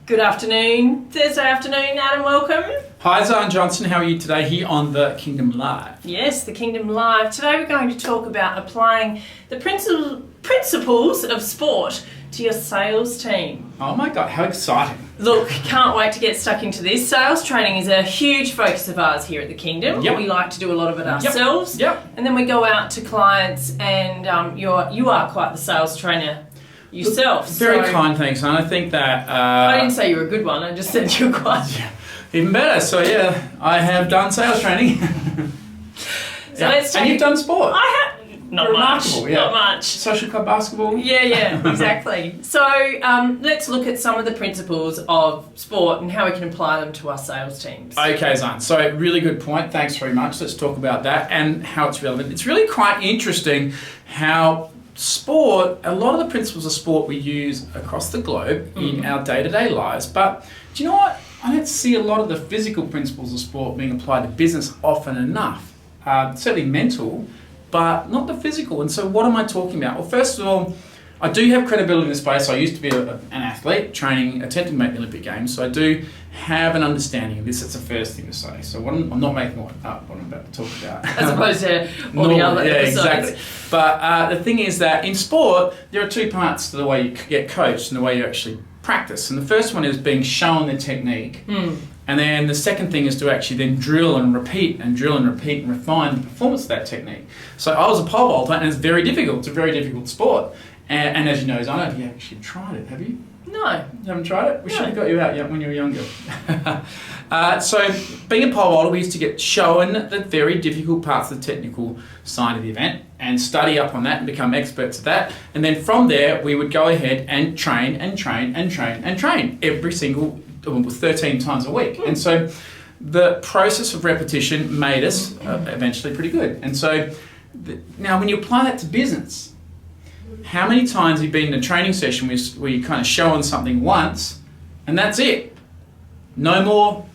Good afternoon, Thursday afternoon, Adam, welcome. Hi, Zan Johnson, how are you today here on the Kingdom Live? Yes, the Kingdom Live. Today we're going to talk about applying the principles of sport to your sales team. Oh my God, how exciting. Look, can't wait to get stuck into this. Sales training is a huge focus of ours here at the Kingdom. Yep. We like to do a lot of it ourselves. Yep. And then we go out to clients and you are quite the sales trainer yourself. Very kind, thanks, and I think that... I didn't say you were a good one, I just said you were quite... Yeah, even better. So yeah, I have done sales training. And you've done sport. I have. Not Remarkable, much. yeah. Not much. Social club basketball. Yeah, exactly. So let's look at some of the principles of sport and how we can apply them to our sales teams. Okay, Zan. So really good point. Thanks very much. Let's talk about that and how it's relevant. It's really quite interesting how sport, a lot of the principles of sport we use across the globe in our day-to-day lives. But do you know what? I don't see a lot of the physical principles of sport being applied to business often enough. Certainly mental, but not the physical. And so what am I talking about? Well, first of all, I do have credibility in this space. I used to be an athlete, attempting to make the Olympic Games, so I do have an understanding of this. That's the first thing to say. So I'm not making up what I'm about to talk about. As opposed to all the other episodes. Exactly. But the thing is that in sport, there are two parts to the way you get coached and the way you actually practice. And the first one is being shown the technique. And then the second thing is to actually then drill and repeat and refine the performance of that technique. So I was a pole vaulter, and it's very difficult. It's a very difficult sport. And as you know, I don't know if you actually tried it, have you? No. You haven't tried it? We should have got you out when you were younger. So being a pole vaulter, we used to get shown the very difficult parts of the technical side of the event and study up on that and become experts at that. And then from there, we would go ahead and train every single 13 times a week. And so the process of repetition made us eventually pretty good. And so now when you apply that to business, how many times have you been in a training session where you kind of show on something once and that's it? No more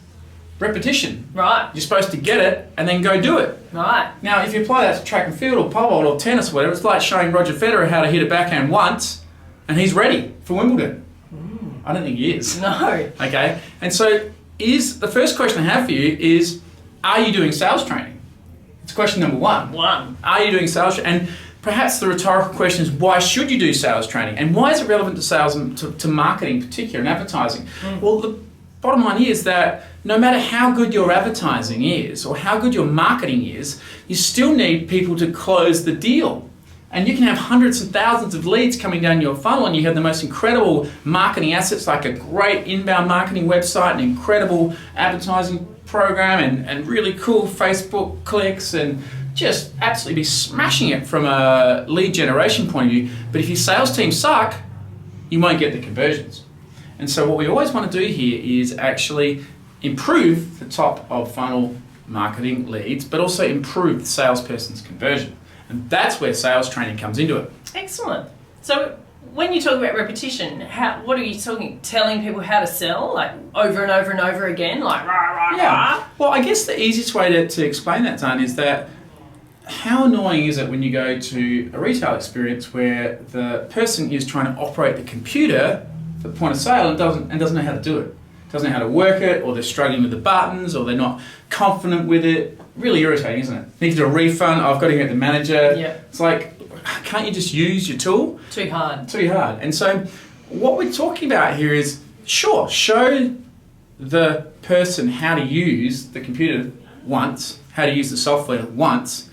repetition. Right. You're supposed to get it and then go do it. Right. Now, if you apply that to track and field or pole vault or tennis or whatever, it's like showing Roger Federer how to hit a backhand once and he's ready for Wimbledon. I don't think he is. No. Okay. And so the first question I have for you is, are you doing sales training? It's question number one. Are you doing sales training? And perhaps the rhetorical question is, why should you do sales training? And why is it relevant to sales and to marketing in particular and advertising? Well, the bottom line is that no matter how good your advertising is or how good your marketing is, you still need people to close the deal. And you can have hundreds and thousands of leads coming down your funnel and you have the most incredible marketing assets like a great inbound marketing website, an incredible advertising program and really cool Facebook clicks and just absolutely be smashing it from a lead generation point of view. But if your sales team suck, you won't get the conversions. And so what we always want to do here is actually improve the top of funnel marketing leads, but also improve the salesperson's conversion. And that's where sales training comes into it. Excellent. So when you talk about repetition, what are you telling people how to sell, like over and over and over again, like rah, rah, rah? Well, I guess the easiest way to explain that, Dan, is that how annoying is it when you go to a retail experience where the person is trying to operate the computer for the point of sale and doesn't know how to do it. Doesn't know how to work it, or they're struggling with the buttons, or they're not confident with it. Really irritating, isn't it? Need to do a refund, I've got to get the manager. Yeah. It's like, can't you just use your tool? Too hard. And so what we're talking about here is, sure, show the person how to use the computer once, how to use the software once.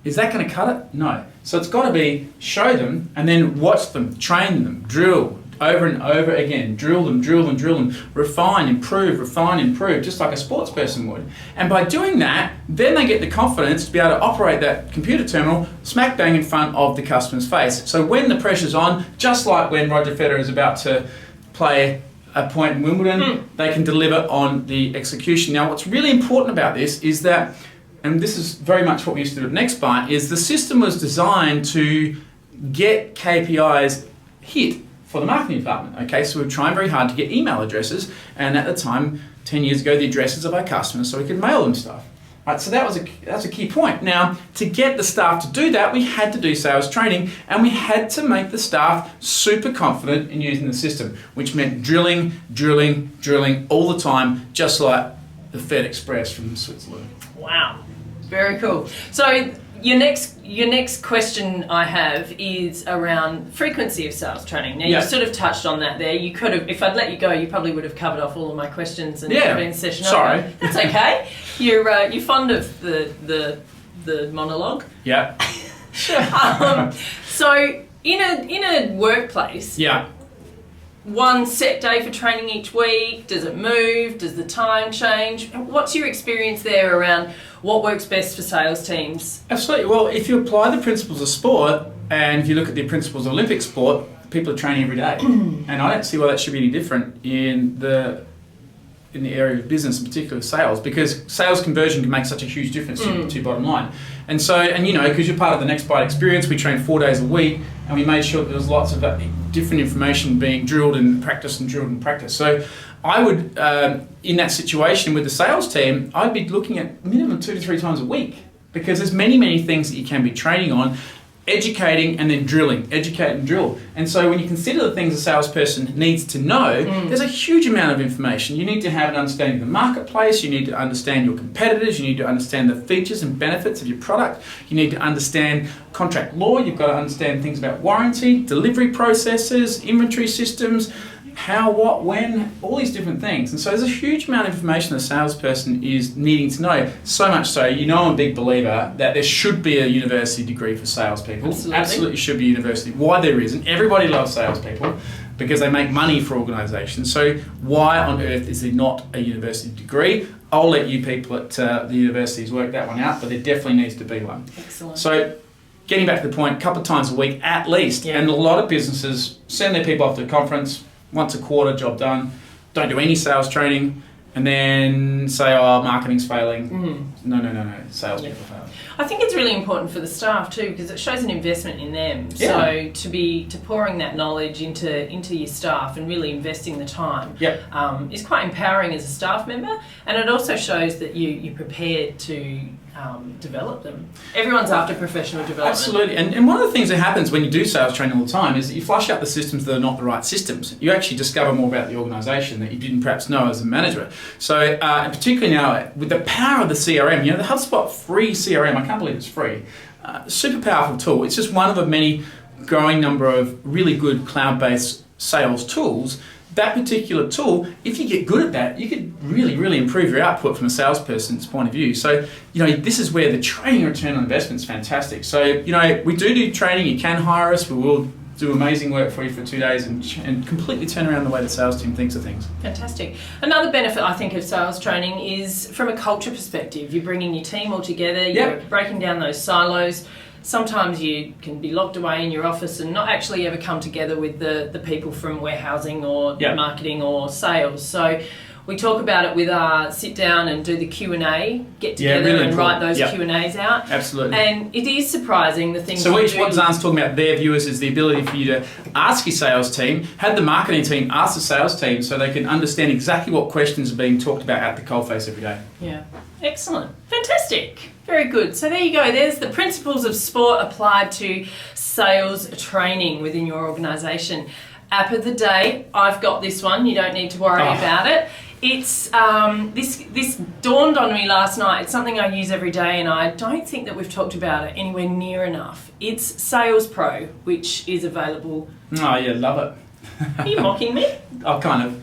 Is that going to cut it? No. So it's got to be show them and then watch them, train them, drill over and over again, drill them, refine, improve, just like a sports person would. And by doing that, then they get the confidence to be able to operate that computer terminal smack bang in front of the customer's face. So when the pressure's on, just like when Roger Federer is about to play a point in Wimbledon, they can deliver on the execution. Now, what's really important about this is that, and this is very much what we used to do at NextBite, is the system was designed to get KPIs hit for the marketing department. Okay, so we were trying very hard to get email addresses, and at the time, 10 years ago, the addresses of our customers so we could mail them stuff. Right, so that was a key point. Now, to get the staff to do that, we had to do sales training, and we had to make the staff super confident in using the system, which meant drilling all the time, just like the Fed Express from Switzerland. Wow, very cool. So your next question I have is around frequency of sales training. Now, you sort of touched on that there. You could have, if I'd let you go, you probably would have covered off all of my questions and been a session sorry. over. That's okay. You're fond of the monologue. Yeah. So in a workplace, one set day for training each week? Does it move? Does the time change? What's your experience there around what works best for sales teams? Absolutely. Well, if you apply the principles of sport, and if you look at the principles of Olympic sport, people are training every day. And I don't see why that should be any different in the area of business, in particular sales, because sales conversion can make such a huge difference to your bottom line. And so, because you're part of the Next Bite experience, we train 4 days a week, and we made sure that there was lots of different information being drilled and practiced. So I would, in that situation with the sales team, I'd be looking at minimum 2 to 3 times a week, because there's many things that you can be training on, educating and then drilling, educate and drill. And so when you consider the things a salesperson needs to know, there's a huge amount of information. You need to have an understanding of the marketplace, you need to understand your competitors, you need to understand the features and benefits of your product, you need to understand contract law, you've got to understand things about warranty, delivery processes, inventory systems, how, what, when, all these different things. And so there's a huge amount of information a salesperson is needing to know. So much so, I'm a big believer that there should be a university degree for salespeople. Absolutely should be a university. Why there isn't? Everybody loves salespeople because they make money for organisations. So why on earth is there not a university degree? I'll let you people at the universities work that one out, but there definitely needs to be one. Excellent. So getting back to the point, a couple of times a week at least. And a lot of businesses send their people off to a conference, once a quarter, job done, don't do any sales training, and then say, marketing's failing. No, salespeople fail. I think it's really important for the staff too, because it shows an investment in them. Yeah. So to pouring that knowledge into your staff and really investing the time is quite empowering as a staff member, and it also shows that you're prepared to develop them. Everyone's after professional development. Absolutely. And one of the things that happens when you do sales training all the time is that you flush out the systems that are not the right systems. You actually discover more about the organisation that you didn't perhaps know as a manager. So particularly now with the power of the CRM, the HubSpot free CRM, I can't believe it's free, super powerful tool. It's just one of a many growing number of really good cloud-based sales tools. That particular tool, if you get good at that, you could really improve your output from a salesperson's point of view. So, this is where the training return on investment is fantastic. So, we do training. You can hire us. We will do amazing work for you for 2 days and completely turn around the way the sales team thinks of things. Fantastic. Another benefit, I think, of sales training is from a culture perspective. You're bringing your team all together. You're breaking down those silos. Sometimes you can be locked away in your office and not actually ever come together with the people from warehousing or marketing or sales. So we talk about it with our sit down and do the Q&A, get together really and write those Q&As out. Absolutely. And it is surprising the things so what Zan's talking about their viewers is the ability for you to ask your sales team, have the marketing team ask the sales team so they can understand exactly what questions are being talked about at the coalface every day. Yeah. Excellent. Fantastic. Very good. So there you go. There's the principles of sport applied to sales training within your organisation. App of the day. I've got this one. You don't need to worry about it. It's this dawned on me last night. It's something I use every day, and I don't think that we've talked about it anywhere near enough. It's Sales Pro, which is available. Oh yeah, love it. Are you mocking me? Oh, kind of.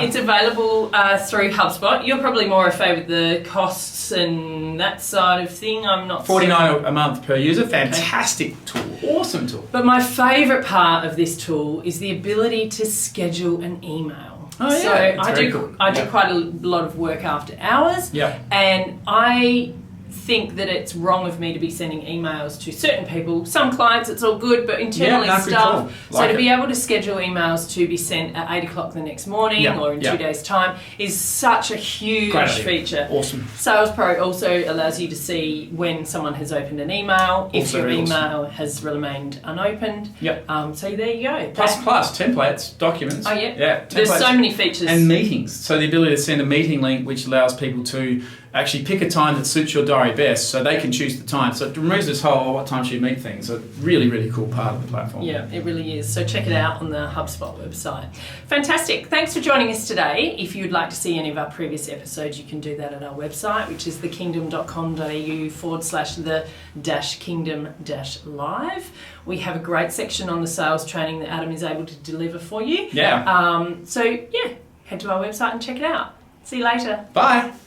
It's available through HubSpot. You're probably more au fait with the costs and that side of thing. I'm not $49 a month per user. Fantastic tool. Awesome tool. But my favourite part of this tool is the ability to schedule an email. Oh yeah. So I do quite a lot of work after hours. Yeah. And I think that it's wrong of me to be sending emails to certain people. Some clients it's all good, but internally staff. So to be able to schedule emails to be sent at 8 o'clock the next morning or in 2 days' time is such a huge feature. Awesome. Sales Pro also allows you to see when someone has opened an email, if your email has remained unopened. Yep. So there you go. Plus templates, documents. Oh yeah. Yeah. There's so many features. And meetings. So the ability to send a meeting link which allows people to actually pick a time that suits your diary best so they can choose the time. So it removes this whole, what time should you meet things. A really, really cool part of the platform. Yeah, it really is. So check it out on the HubSpot website. Fantastic. Thanks for joining us today. If you'd like to see any of our previous episodes, you can do that at our website, which is thekingdom.com.au/the-kingdom-live. We have a great section on the sales training that Adam is able to deliver for you. Yeah. So head to our website and check it out. See you later. Bye.